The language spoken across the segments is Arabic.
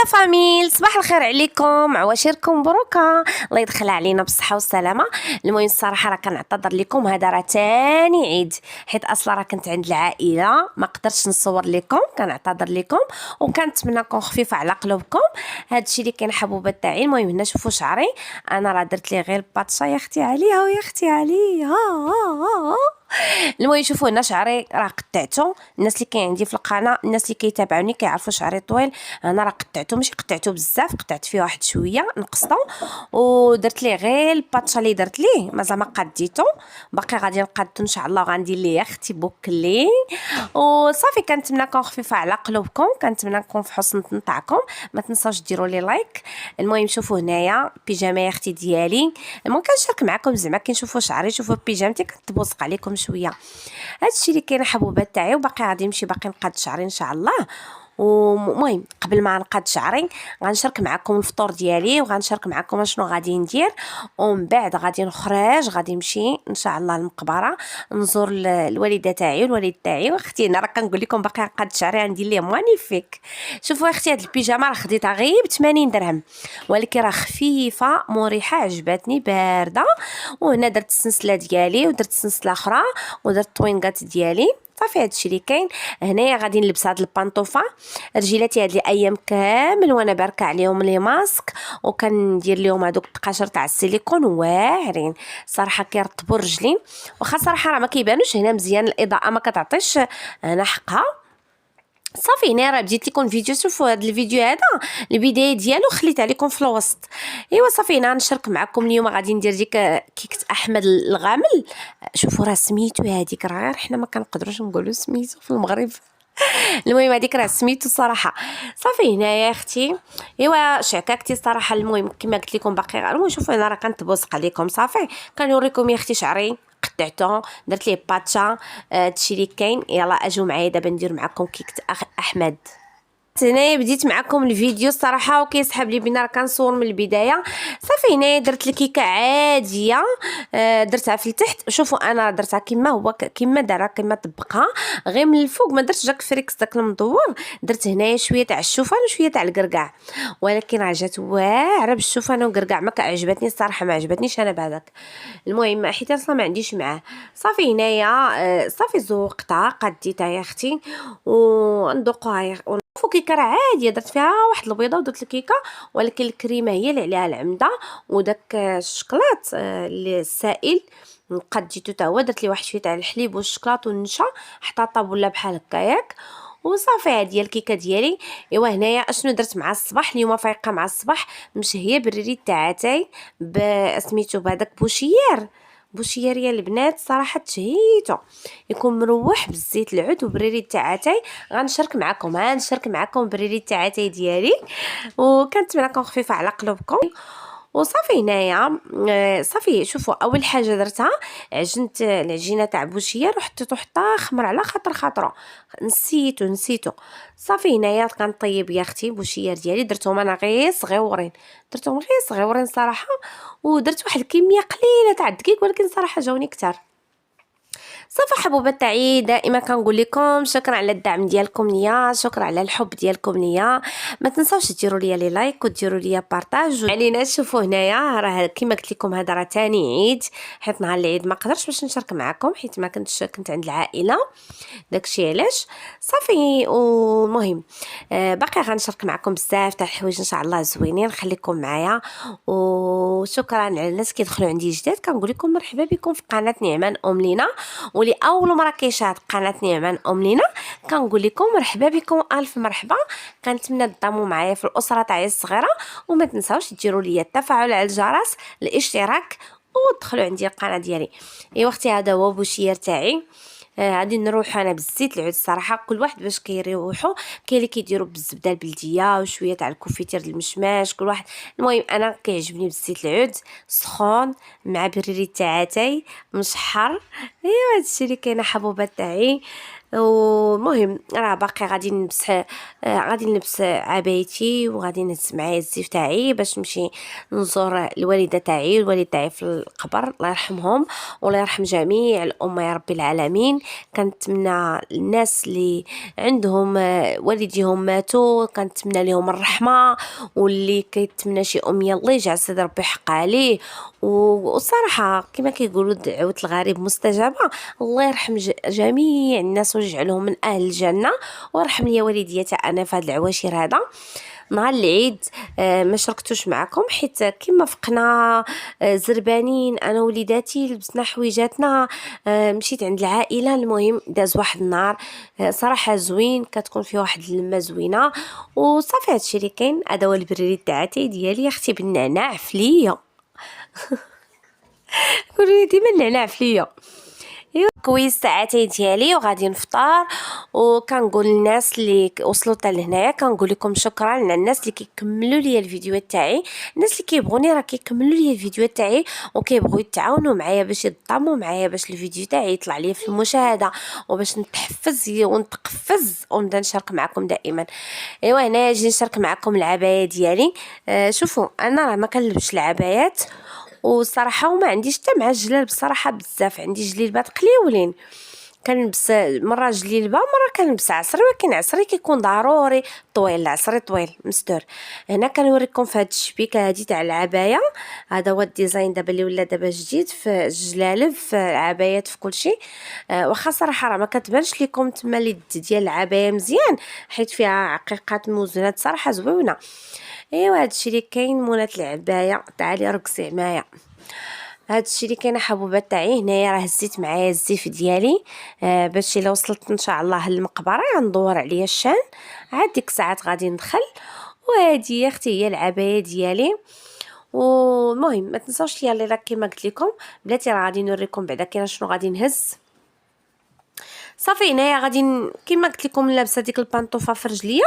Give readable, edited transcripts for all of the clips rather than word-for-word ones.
لا فاميل، صباح الخير عليكم، عواشركم مبروكه، الله يدخلها علينا بالصحه والسلامه. المهم الصراحه راه كنعتذر لكم، هذا راه تاني عيد، حيت اصلا راه كنت عند العائله ما قدرتش نصور لكم، كنعتذر لكم وكنتمنى نكون خفيفه على قلوبكم. هذا الشيء اللي كاين حبوبات تاعي. المهم هنا شوفوا شعري، انا راه درت ليه غير باتشا يا اختي عليها ويا اختي عليها. المهم شوفوا هنا شعري راه قطعته، الناس اللي كاين عندي في القناه، الناس اللي كيتابعوني كيعرفوا شعري طويل، انا راه قطعته، ماشي قطعته بزاف، قطعت فيه واحد شويه نقصته ودرت ليه غير الباتشا اللي درت ليه، مازال ما قديته، باقي غادي نقادو ان شاء الله، وغندير ليه اختي بوكلي وصافي. كنتمنى نكون خفيفه على قلوبكم، كنتمنى نكون في حسن نطاعكم، ما تنساوش ديروا لي لايك. المهم شوفوا هنايا بيجامه يا اختي ديالي، المهم كنشارك معكم زعما كي نشوفوا شعري، شوفوا بيجامتي كتبوسق عليكم شويه. هادشي اللي كاين حبوبات تاعي، وباقي غادي نمشي باقي نقاد شعري ان شاء الله. ومهم قبل ما نقاد شعري غنشارك معكم الفطور ديالي، وغنشارك معكم شنو غادي ندير، ومن بعد غادي نخرج، غادي نمشي ان شاء الله للمقبره نزور الوالده تاعي والوالد تاعي واختي. انا راه كنقول لكم باقي نقاد شعري غندير ليه مانيفيك. شوفوا اختي هاد البيجامه راه خديتها غير ب 80 درهم، ولكن راه خفيفه مريحه عجبتني بارده. وهنا درت السلسله ديالي ودرت السلسله اخرى ودرت الطوينغات ديالي، صافي هادشي اللي كاين. هنايا غادي نلبس هاد البانطوفه، رجيلاتي هاد الايام كامل وانا باركه عليهم لي ماسك، وكندير لهم هذوك التقاشر تاع السيليكون واعرين صراحه كيرطبوا رجلي، واخا صراحه راه ما كيبانوش هنا مزيان، الاضاءه ما كتعطيش هنا حقها. صافي هنا راه بديت لكم فيديو، شوفوا هذا الفيديو هذا البدايه ديالو خليت عليكم في الوسط. ايوا صافي هنا نشارك معكم اليوم، غادي ندير ديك كيكه احمد الغامل. شوفوا راه سميتو هذيك، راه غير حنا ما كنقدروش نقولوا سميتو في المغرب. المهم هذيك راه سميتو صراحه. صافي هنا يا اختي، ايوا شعكاكتي صراحه. المهم كما قلت لكم باقي المهم شوفوا انا راه كنتبوسق عليكم، صافي كنوريكم يا اختي شعري قطعته، درت ليه باتشا، هادشي اللي كاين. يلا اجوا معايا دابا ندير معكم كيكه احمد. هنايا بديت معكم الفيديو الصراحه وكيسحب لي بينا، راه كنصور من البدايه. صافي هنايا درت الكيكه عاديه، درتها في التحت. شوفوا انا درتها كما هو كما دارها كما طبقها، غير من الفوق ما درتش داك فريكس داك المدور، درت هنايا شويه تاع الشوفان وشويه تاع الكركاع، ولكن راه جات واعره بالشوفان والكركاع، ما كعجبتني الصراحه، ما عجبتنيش انا بهذاك. المهم حيت اصلا ما عنديش معاه. صافي هنايا صافي زوقتها قديتها يا اختي وندوقها. شوفوا كيكه راه عاديه، درت فيها واحد البيضه ودرت الكيكه، ولكن الكريمه هي اللي عليها العمده، وداك الشكلاط اللي السائل قديتو حتى هو، درت ليه واحد شويه تاع الحليب والشكلاط والنشا حتى طاب ولا بحال هكاياك. وصافي هذه هي الكيكه ديالي. ايوا هنايا اشنو درت مع الصباح، اليوم فايقه مع الصباح مشهيه بالريد تاعتي سميتو بهذاك بوشيريه البنات، صراحه تشهيته، يكون مروح بالزيت العود وبريري تاعتي. غنشارك معكم بريري تاعتي ديالي، وكنتمنى نكون خفيفه على قلوبكم. وصافي هنايا صافي شوفوا اول حاجه درتها عجنت العجينه تاع بوشير وحطيتو حتى خمر على خاطرو، نسيتو. صافي هنايا كنطيب يا اختي بوشير ديالي، درتهم انا غير صغيورين صراحه، ودرت واحد الكميه قليله تاع الدقيق، ولكن صراحه جاوني كتار. صافي حبوبات تاعي، دائما كنقول لكم شكرا على الدعم ديالكم ليا، شكرا على الحب ديالكم ليا، ما تنساوش ديروا لي لايك وديروا لي بارطاج علينا. شوفوا هنايا راه كما قلت لكم هذا راه تاني عيد، حيت نهار العيد ما قدرتش باش نشارك معكم حيت ما كنت عند العائله، داكشي علاش. صافي ومهم باقي غنشارك معكم بزاف تاع الحوايج ان شاء الله زوينين، خليكم معايا. وشكرا على الناس كيدخلوا عندي جداد، كنقول لكم مرحبا بكم في قناه نعمان ام لينا، واللي اول مره كيشاهد قناه نعمان ام لينا كنقول لكم مرحبا بكم، الف مرحبا. كنتمنى تضاموا معايا في الاسره تاعي الصغيره، وما تنساوش ديروا لي التفاعل على الجرس، الاشتراك، ودخلوا عندي القناه ديالي. ايوا اختي هذا هو بوشير تاعي. غادي نروح انا بالزيت العود الصراحه، كل واحد باش كيريحوا، كاين اللي كيديروا بالزبده البلديه وشويه تاع الكوفيتير المشماش، كل واحد. المهم انا كيعجبني بالزيت العود سخون مع بريري تاعتي مشحر. ايوا هادشي اللي كاينه حبوبات تاعي. ومهم راه باقي غادي نلبس عبايتي، وغادي نهز معايا الزيف تاعي باش نمشي نزور الوالده تاعي والوالد تاعي في القبر، الله يرحمهم والله يرحم جميع الامه يا رب العالمين. كنتمنى الناس اللي عندهم والديهم ماتوا كنتمنى لهم الرحمه، واللي كيتمنى شي امنيه الله يجعل سيدي ربي يحق عليه. والصراحه كما كيقولوا دعوه الغريب مستجابه. الله يرحم جميع الناس ويجعلهم من اهل الجنه، ويرحم لي والديا حتى انا في هذا العواشر هذا. نهار العيد ما شاركتوش معكم حيت كما فقنا زربانين انا وليداتي، لبسنا حويجاتنا، مشيت عند العائله. المهم داز واحد النهار صراحه زوين، كتكون فيه واحد اللمه زوينه وصافي. هادشي اللي كاين. هذا هو البريد تاعتي ديالي اختي بالنعناع فليا. قولوا ديما النعناع فليا. كويس ساعتين ديالي وغادي نفطر. وكنقول للناس اللي وصلوا حتى لهنايا كنقول لكم شكرا على الناس اللي كيكملوا لي الفيديوهات تاعي، الناس اللي كيبغوني راه كيكملوا لي الفيديوهات تاعي وكيبغوا يتعاونوا معايا باش يضموا معايا باش الفيديو تاعي يطلع لي في المشاهده، وباش نتحفز ونتقفز ونبدا نشارك معكم دائما. ايوا هنا اجي نشارك معكم العبايه ديالي. شوفوا انا راه ما كنلبسش العبايات، والصراحه وما عنديش حتى مع الجلال بصراحه بزاف. عندي جليلبات قليولين، كنلبس مره جليلبه مره كنلبس عصري، ولكن عصري كيكون ضروري طويل، العصري طويل مستور. هنا كنوريكم في هذه الشبيكه هذه تاع العبايه. هذا هو الديزاين دابا اللي ولا دابا جديد في الجلالب في العبايات في كل شيء. واخا صراحه راه ما كتبانش لكم تما اليد ديال العبايه مزيان حيت فيها عقيقات موزونات صراحه زوينه. ايوا هادشي اللي كاين مولات العبايه. تعالي رقصي معايا. هادشي اللي كاين حبوبات تاعي. هنايا راه هزيت معايا الزيف ديالي باش الا وصلت ان شاء الله للمقبره غندور عليا الشان، عاد ديك الساعات غادي ندخل. وهذه يا اختي هي العبايه ديالي. والمهم ما تنساوش ليا اللي كيما قلت لكم بلاتي راه غادي نوريكم بعدا كاين شنو غادي نهز. صافي هنايا غادي كيما قلت لكم لابسه ديك البانطوفه في رجليا،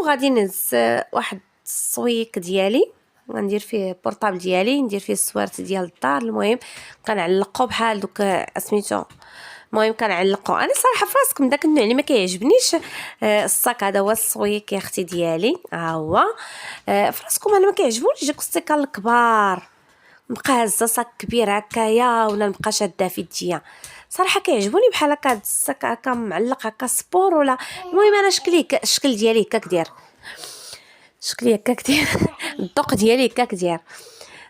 وغادي نهز واحد الصويك ديالي غندير فيه بورطابل ديالي، ندير فيه السوارت ديال الدار. المهم كنعلقو بحال دوك سميتو. المهم كنعلقو انا صراحه في راسكم داك النوع اللي ما كيعجبنيش. الصاك هذا هو الصويك يا اختي ديالي، ها هو. في راسكم انا ما كيعجبونيش ديك الصيكه الكبار، نبقى هزه صاك كبير هكايا ولا نبقى شاده في يديا. صراحه كيعجبوني بحال هكا هاد الصاك هكا معلق هكا سبور ولا. المهم انا الشكل ديالي هكاك داير، شكلي هكاك داير. الذوق ديالي هكاك داير.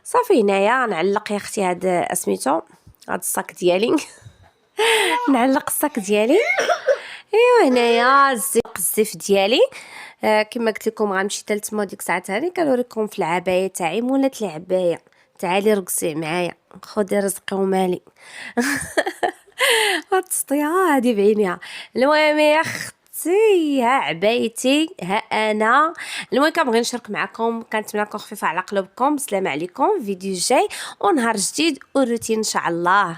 صافي هنايا نعلق يا اختي هاد سميتو هاد الصاك ديالي. نعلق الصاك ديالي. ايوا هنايا الزيف ديالي. كما قلت لكم غنمشي حتى لتما ديك الساعات هاني كنوريكم في العبايه تاعي مولات العبايه. تعالي رقصي معايا خدي رزقي ومالي. هاد السطيا هادي بعينيها. المهم يا اختي ها عبايتي ها انا. المهم كنبغي نشارك معكم، كنتمنى تكون خفيفه على قلوبكم. السلام عليكم، فيديو جاي ونهار جديد وروتين ان شاء الله.